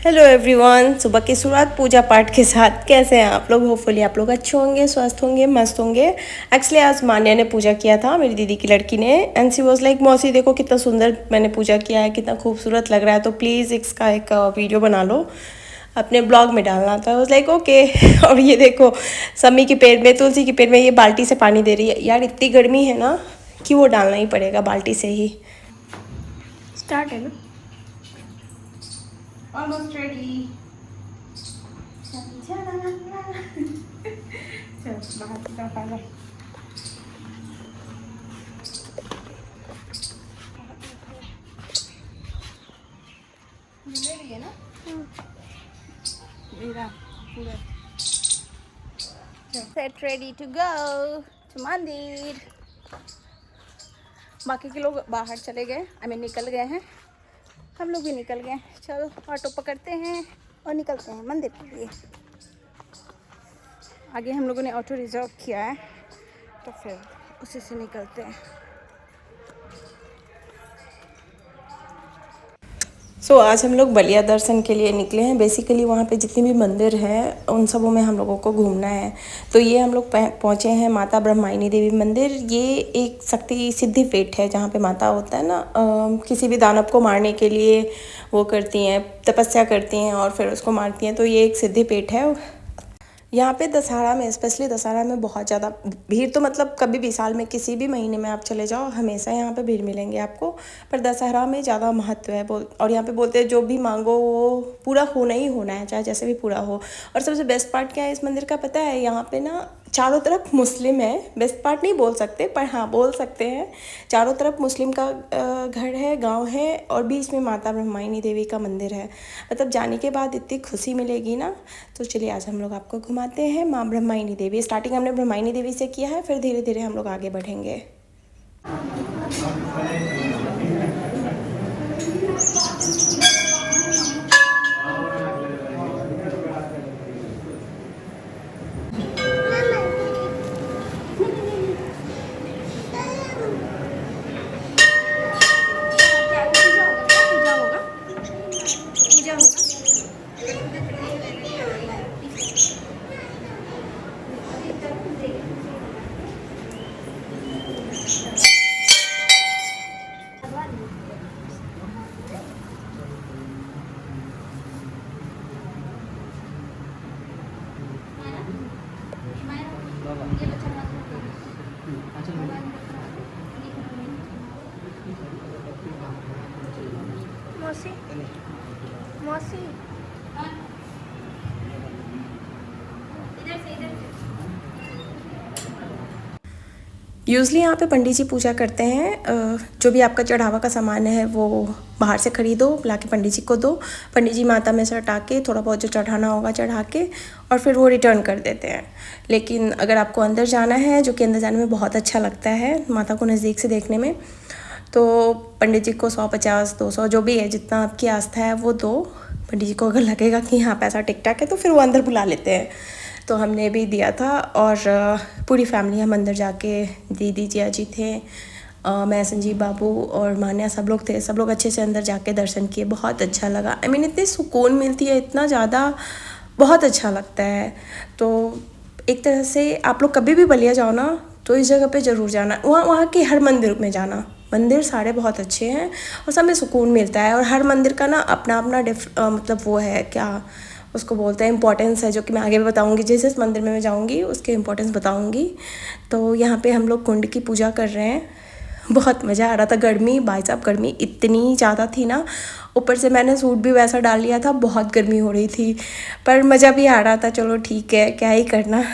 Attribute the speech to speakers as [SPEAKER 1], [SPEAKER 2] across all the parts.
[SPEAKER 1] Hello everyone, सुबह की शुरुआत पूजा पाठ के साथ। कैसे हैं आप लोग? होपफुली आप लोग अच्छे होंगे, स्वस्थ होंगे, मस्त होंगे। एक्चुअली आज मान्या ने पूजा किया था, मेरी दीदी की लड़की ने, एंड सी वाज लाइक मौसी देखो कितना सुंदर मैंने पूजा किया है, कितना खूबसूरत लग रहा है, तो प्लीज़ इसका एक वीडियो बना लो, अपने ब्लॉग में डालना था। Was like okay. और ये देखो सम्मी के पेड़ में, तुलसी के पेड़ में ये बाल्टी से पानी दे रही है। यार इतनी गर्मी है ना कि वो डालना ही पड़ेगा बाल्टी से ही। स्टार्ट है ना? Almost ready. चल बाहर की तरफ आ जाए। मिल रही है ना? मेरा पूरा set ready to go to मंदिर। बाकी के लोग बाहर चले गए, आई मीन निकल गए हैं, हम लोग भी निकल गए। चलो ऑटो पकड़ते हैं और निकलते हैं मंदिर के लिए। आगे हम लोगों ने ऑटो रिजर्व किया है, तो फिर उसी से निकलते हैं। आज हम लोग बलिया दर्शन के लिए निकले हैं। बेसिकली वहाँ पे जितने भी मंदिर हैं उन सबों में हम लोगों को घूमना है। तो ये हम लोग पहुँचे हैं माता ब्रह्मायणी देवी मंदिर। ये एक शक्ति सिद्धि पीठ है जहाँ पे माता होता है ना, किसी भी दानव को मारने के लिए वो करती हैं, तपस्या करती हैं और फिर उसको मारती हैं। तो ये एक सिद्धि पीठ है। यहाँ पे दशहरा में, स्पेशली दशहरा में बहुत ज़्यादा भीड़, तो मतलब कभी भी साल में किसी भी महीने में आप चले जाओ हमेशा यहाँ पे भीड़ मिलेंगे आपको, पर दशहरा में ज़्यादा महत्व है। और यहाँ पे बोलते हैं जो भी मांगो वो पूरा होना ही होना है, चाहे जैसे भी पूरा हो। और सबसे बेस्ट पार्ट क्या है इस मंदिर का पता है? यहाँ पे ना चारों तरफ मुस्लिम है। बेस्ट पार्ट नहीं बोल सकते, पर हाँ बोल सकते हैं, चारों तरफ मुस्लिम का घर है, गांव है, और बीच में माता ब्रह्मायणी देवी का मंदिर है। मतलब जाने के बाद इतनी खुशी मिलेगी ना। तो चलिए आज हम लोग आपको घुमाते हैं माँ ब्रह्मायणी देवी। स्टार्टिंग हमने ब्रह्मायणी देवी से किया है, फिर धीरे धीरे हम लोग आगे बढ़ेंगे। मौसी मौसी यूज़ली यहाँ पे पंडित जी पूजा करते हैं। जो भी आपका चढ़ावा का सामान है वो बाहर से ख़रीदो, ला के पंडित जी को दो। पंडित जी माता में चढ़ा के थोड़ा बहुत जो चढ़ाना होगा चढ़ा के और फिर वो रिटर्न कर देते हैं। लेकिन अगर आपको अंदर जाना है, जो कि अंदर जाने में बहुत अच्छा लगता है माता को नज़दीक से देखने में, तो पंडित जी को 100, 50, 200 जो भी है, जितना आपकी आस्था है वो दो। पंडित जी को अगर लगेगा कि हाँ पैसा टिक टाक है तो फिर वो अंदर बुला लेते हैं। तो हमने भी दिया था और पूरी फैमिली हम अंदर जाके, दीदी जिया जी थे, मैं, संजीव बाबू और मान्या, सब लोग थे। सब लोग अच्छे से अंदर जाके दर्शन किए। बहुत अच्छा लगा। आई मीन इतनी सुकून मिलती है, इतना ज़्यादा, बहुत अच्छा लगता है। तो एक तरह से आप लोग कभी भी बलिया जाओ ना तो इस जगह पे ज़रूर जाना। वहाँ के हर मंदिर में जाना। मंदिर सारे बहुत अच्छे हैं और सब में सुकून मिलता है। और हर मंदिर का ना अपना अपना मतलब वो है, क्या उसको बोलते हैं, इम्पोर्टेंस है, जो कि मैं आगे भी बताऊंगी। जिस जिस मंदिर में मैं जाऊंगी उसके इम्पोर्टेंस बताऊंगी। तो यहाँ पे हम लोग कुंड की पूजा कर रहे हैं। बहुत मज़ा आ रहा था। गर्मी, भाई साहब गर्मी इतनी ज़्यादा थी ना, ऊपर से मैंने सूट भी वैसा डाल लिया था, बहुत गर्मी हो रही थी, पर मज़ा भी आ रहा था। चलो ठीक है, क्या ही करना।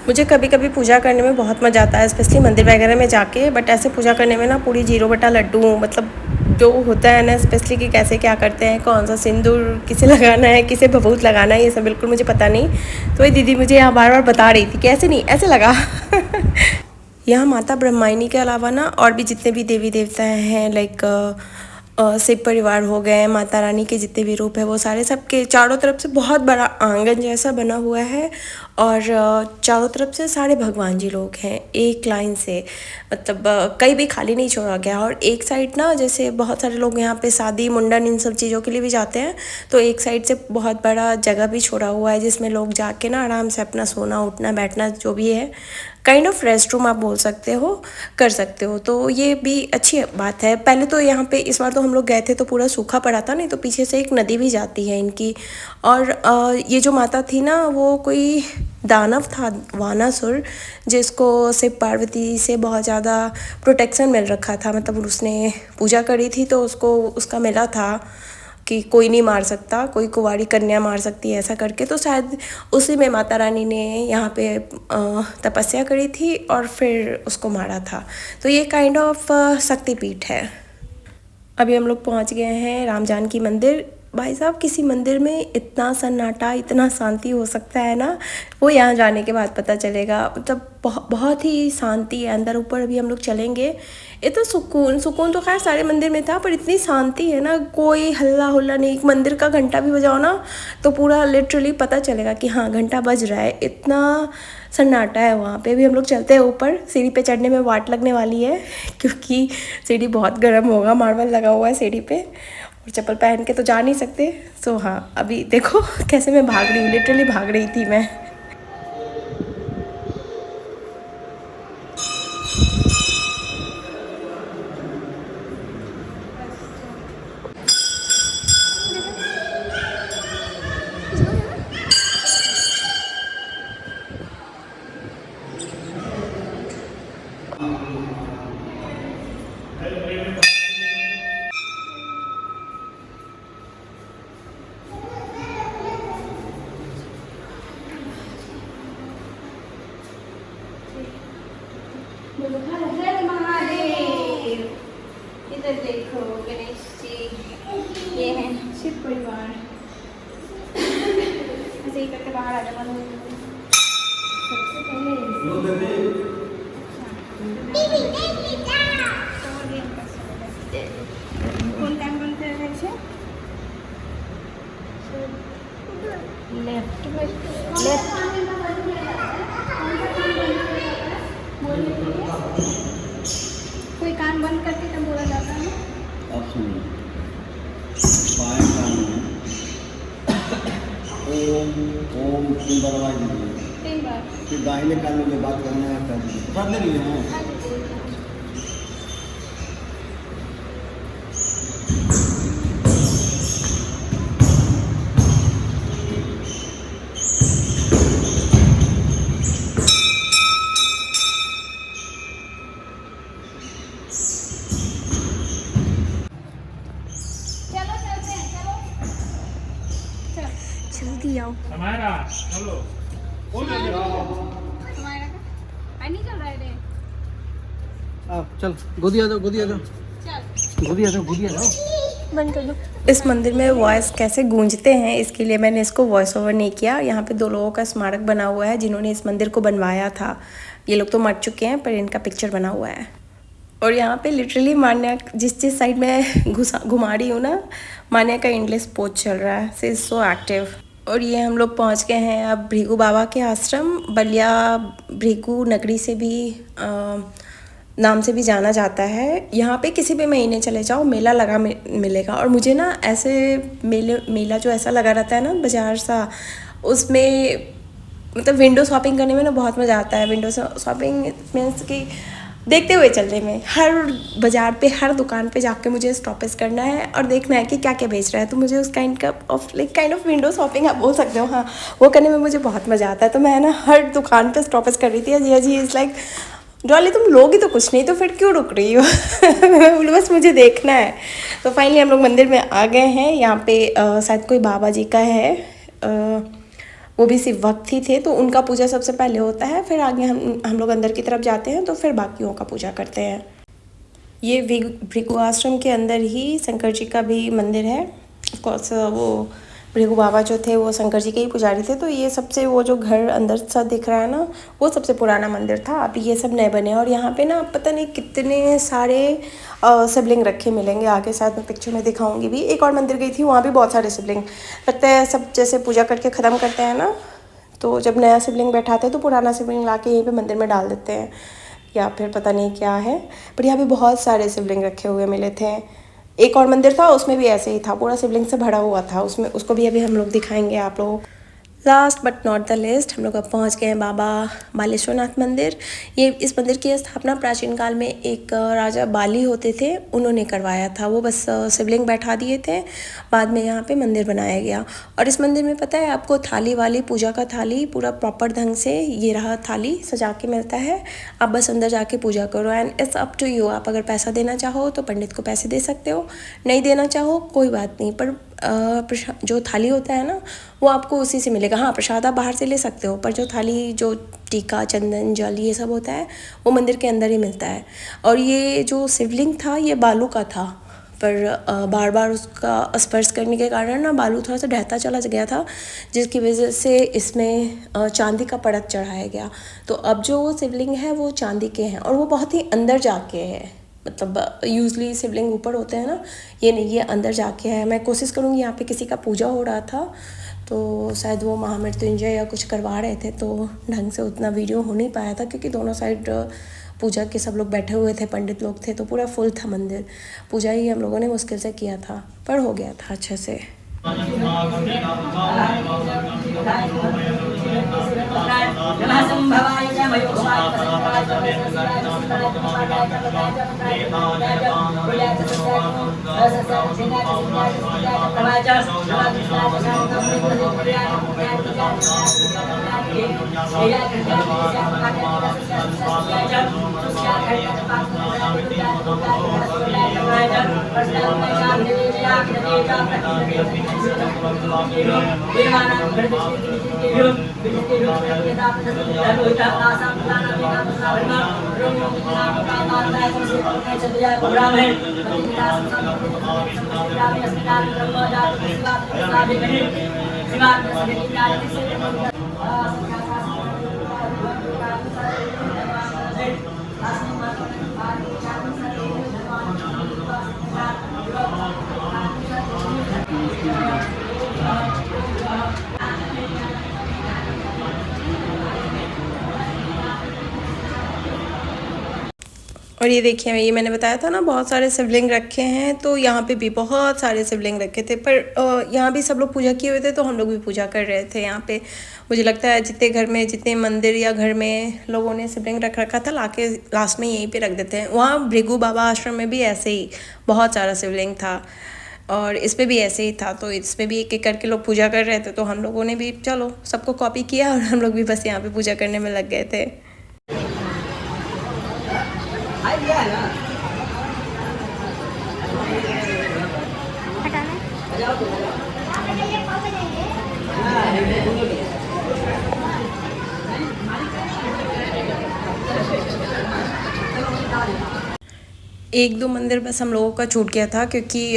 [SPEAKER 1] मुझे कभी कभी पूजा करने में बहुत मज़ा आता है, स्पेशली मंदिर वगैरह में जाके, बट ऐसे पूजा करने में ना पूरी 0 बटा लड्डू, मतलब जो होता है ना स्पेशली कि कैसे क्या करते हैं, कौन सा सिंदूर किसे लगाना है, किसे भभूत लगाना है, ये सब बिल्कुल मुझे पता नहीं। तो ये दीदी मुझे यहाँ बार बार बता रही थी कि ऐसे नहीं ऐसे लगा। यहाँ माता ब्रह्मायणी के अलावा ना और भी जितने भी देवी देवता हैं, लाइक शिव परिवार हो गए, माता रानी के जितने भी रूप है वो सारे, सबके चारों तरफ से बहुत बड़ा आंगन जैसा बना हुआ है। और चारों तरफ से सारे भगवान जी लोग हैं एक लाइन से, मतलब कहीं भी खाली नहीं छोड़ा गया। और एक साइड ना, जैसे बहुत सारे लोग यहाँ पे शादी मुंडन इन सब चीज़ों के लिए भी जाते हैं, तो एक साइड से बहुत बड़ा जगह भी छोड़ा हुआ है जिसमें लोग जाके ना आराम से अपना सोना उठना बैठना जो भी है, काइंड ऑफ रेस्ट रूम आप बोल सकते हो, कर सकते हो। तो ये भी अच्छी बात है। पहले तो यहाँ पे इस बार तो हम लोग गए थे तो पूरा सूखा पड़ा था, नहीं तो पीछे से एक नदी भी जाती है इनकी। और ये जो माता थी ना, वो कोई दानव था, वानासुर, जिसको शिव पार्वती से बहुत ज़्यादा प्रोटेक्शन मिल रखा था। मतलब उसने पूजा करी थी तो उसको उसका मिला था कि कोई नहीं मार सकता, कोई कुंवारी कन्या मार सकती है ऐसा करके। तो शायद उसी में माता रानी ने यहाँ पे तपस्या करी थी और फिर उसको मारा था। तो ये काइंड ऑफ शक्तिपीठ है। अभी हम लोग पहुँच गए हैं राम जानकी मंदिर। भाई साहब, किसी मंदिर में इतना सन्नाटा, इतना शांति हो सकता है ना, वो यहाँ जाने के बाद पता चलेगा। मतलब बहुत ही शांति है अंदर। ऊपर अभी हम लोग चलेंगे, इतना सुकून तो खैर सारे मंदिर में था, पर इतनी शांति है ना, कोई हल्ला हुल्ला नहीं। एक मंदिर का घंटा भी बजाओ ना तो पूरा लिटरली पता चलेगा कि हाँ घंटा बज रहा है, इतना सन्नाटा है वहाँ पे। भी हम लोग चलते हैं ऊपर, सीढ़ी पे चढ़ने में वाट लगने वाली है क्योंकि सीढ़ी बहुत गर्म होगा, मार्बल लगा हुआ है सीढ़ी पे और चप्पल पहन के तो जा नहीं सकते। सो हाँ, अभी देखो कैसे मैं भाग रही हूँ, लिटरली भाग रही थी मैं। महादेव, इधर देखो गणेश जी, ये है शिव परिवार। ऐसे ही करके बाहर आ जाना सबसे पहले। कौन टाइम बनते हैं लेफ्ट में, कोई कान बंद करके तब बोला जाता है।
[SPEAKER 2] अब सुनिए, बाएं कान में ओम ओम 3 बार आवाज दीजिए,
[SPEAKER 1] 3 बार।
[SPEAKER 2] फिर दाहिने कान में जो बात करना है कर दीजिए। पढ़ ले लिए हैं?
[SPEAKER 1] जल्दी आओ।
[SPEAKER 3] हमारा चलो बोल दे
[SPEAKER 1] हमारा पानी चल रहा है रे।
[SPEAKER 2] चल गोदी आ जाओ, गोदी आ जाओ, गोदी आ जाओ, गोदी आ जाओ।
[SPEAKER 1] बंद कर दो। इस मंदिर में वॉइस कैसे गूंजते हैं इसके लिए मैंने इसको वॉइस ओवर नहीं किया। यहाँ पे 2 लोगों का स्मारक बना हुआ है जिन्होंने इस मंदिर को बनवाया था। ये लोग तो मर चुके हैं पर इनका पिक्चर बना हुआ है। और यहाँ पे लिटरली मान्या जिस साइड में घुमा रही हूँ ना, मान्या का इंग्लिश पोच चल रहा है। सी इज़ सो एक्टिव। और ये हम लोग पहुँच गए हैं अब भृगु बाबा के आश्रम। बलिया भृगु नगरी से भी नाम से भी जाना जाता है। यहाँ पे किसी भी महीने चले जाओ मेला लगा मिलेगा। और मुझे ना ऐसे मेला जो ऐसा लगा रहता है ना बाज़ार सा, उसमें मतलब विंडो शॉपिंग करने में ना बहुत मज़ा आता है। विंडो शॉपिंग मीन्स कि देखते हुए चलने में, हर बाज़ार पे हर दुकान पे जाके मुझे स्टॉपेज करना है और देखना है कि क्या क्या बेच रहा है। तो मुझे उस काइंड ऑफ विंडो शॉपिंग आप बोल सकते हो, हाँ, वो करने में मुझे बहुत मज़ा आता है। तो मैं ना हर दुकान पे स्टॉपेज कर रही थी। अजी अजी इज़ लाइक, डॉली तुम लोगी तो कुछ नहीं तो फिर क्यों रुक रही हो बस मुझे देखना है। तो फाइनली हम लोग मंदिर में आ गए हैं। यहाँ पे शायद कोई बाबा जी का है, वो भी शिव भक्त ही थे तो उनका पूजा सबसे पहले होता है। फिर आगे हम लोग अंदर की तरफ जाते हैं तो फिर बाकियों का पूजा करते हैं। ये भृगु आश्रम के अंदर ही शंकर जी का भी मंदिर है। ऑफकोर्स वो भृगु बाबा जो थे वो शंकर जी के ही पुजारी थे। तो ये सबसे वो जो घर अंदर सा दिख रहा है ना, वो सबसे पुराना मंदिर था। अभी ये सब नए बने हैं और यहाँ पे ना पता नहीं कितने सारे शिवलिंग रखे मिलेंगे। आगे शायद मैं पिक्चर में दिखाऊंगी भी। एक और मंदिर गई थी, वहाँ भी बहुत सारे शिवलिंग लगता है। सब जैसे पूजा करके ख़त्म करते हैं ना, तो जब नया शिवलिंग बैठाते हैं तो पुराना शिवलिंग ला के यहीं पर मंदिर में डाल देते हैं, या फिर पता नहीं क्या है। पर यहाँ भी बहुत सारे शिवलिंग रखे हुए मिले थे। एक और मंदिर था, उसमें भी ऐसे ही था, पूरा शिवलिंग से भरा हुआ था उसमें। उसको भी अभी हम लोग दिखाएंगे आप लोगों को। Last but not the list, हम लोग अब पहुँच गए हैं बाबा बालेश्वरनाथ मंदिर। ये इस मंदिर की स्थापना प्राचीन काल में एक राजा बाली होते थे, उन्होंने करवाया था। वो बस शिवलिंग बैठा दिए थे, बाद में यहाँ पे मंदिर बनाया गया। और इस मंदिर में पता है आपको थाली वाली, पूजा का थाली पूरा प्रॉपर ढंग से, ये रहा थाली सजा के मिलता है। आप बस अंदर जाके पूजा करो and it's up to you. आप अगर पैसा देना चाहो तो पंडित को पैसे दे सकते हो, नहीं देना चाहो कोई बात नहीं। पर जो थाली होता है ना, वो आपको उसी से मिलेगा। हाँ, प्रसाद आप बाहर से ले सकते हो, पर जो थाली, जो टीका, चंदन, जल, ये सब होता है वो मंदिर के अंदर ही मिलता है। और ये जो शिवलिंग था ये बालू का था, पर बार बार उसका स्पर्श करने के कारण ना बालू थोड़ा सा ढहता चला गया था, जिसकी वजह से इसमें चांदी का परत चढ़ाया गया। तो अब जो शिवलिंग है वो चांदी के हैं और वो बहुत ही अंदर जाके है। मतलब यूजली शिवलिंग ऊपर होते हैं ना, ये नहीं, ये अंदर जाके है। मैं कोशिश करूँगी, यहाँ पे किसी का पूजा हो रहा था तो शायद वो महामृत्युंजय या कुछ करवा रहे थे, तो ढंग से उतना वीडियो हो नहीं पाया था क्योंकि दोनों साइड पूजा के सब लोग बैठे हुए थे, पंडित लोग थे, तो पूरा फुल था मंदिर। पूजा ही हम लोगों ने मुश्किल से किया था, पर हो गया था अच्छे से। और ये देखिए, ये मैंने बताया था ना बहुत सारे शिवलिंग रखे हैं, तो यहाँ पे भी बहुत सारे शिवलिंग रखे थे। पर यहाँ भी सब लोग पूजा किए हुए थे, तो हम लोग भी पूजा कर रहे थे यहाँ पे। मुझे लगता है जितने घर में, जितने मंदिर या घर में लोगों ने शिवलिंग रख रखा था, लाके लास्ट में यहीं पे रख देते हैं। वहाँ भृगु बाबा आश्रम में भी ऐसे ही बहुत सारा शिवलिंग था और इस पर भी ऐसे ही था। तो इसमें भी एक एक करके लोग पूजा कर रहे थे, तो हम लोगों ने भी चलो सबको कॉपी किया और हम लोग भी बस यहाँ पर पूजा करने में लग गए थे। एक दो मंदिर बस हम लोगों का छूट गया था क्योंकि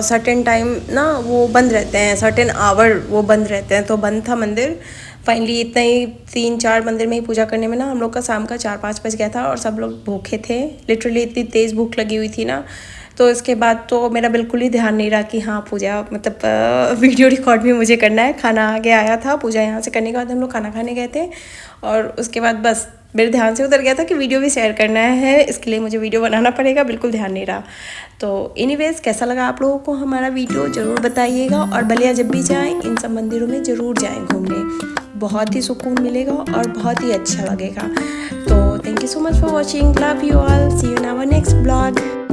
[SPEAKER 1] सर्टेन टाइम ना वो बंद रहते हैं, सर्टेन आवर वो बंद रहते हैं, तो बंद था मंदिर। फाइनली इतना ही 3-4 मंदिर में ही पूजा करने में ना हम लोग का शाम का 4-5 बज गया था और सब लोग भूखे थे। लिटरली इतनी तेज़ भूख लगी हुई थी ना, तो इसके बाद तो मेरा बिल्कुल ही ध्यान नहीं रहा कि हाँ पूजा, मतलब वीडियो रिकॉर्ड भी मुझे करना है। खाना आगे आया था, पूजा यहाँ से करने के बाद हम लोग खाना खाने गए थे और उसके बाद बस मेरे ध्यान से उतर गया था कि वीडियो भी शेयर करना है, इसके लिए मुझे वीडियो बनाना पड़ेगा, बिल्कुल ध्यान नहीं रहा। तो एनीवेज, कैसा लगा आप लोगों को हमारा वीडियो ज़रूर बताइएगा। और बलिया जब भी जाएँ इन सब मंदिरों में ज़रूर जाएँ घूमने, बहुत ही सुकून मिलेगा और बहुत ही अच्छा लगेगा। तो thank you so much for watching, love you all, see you in our next blog.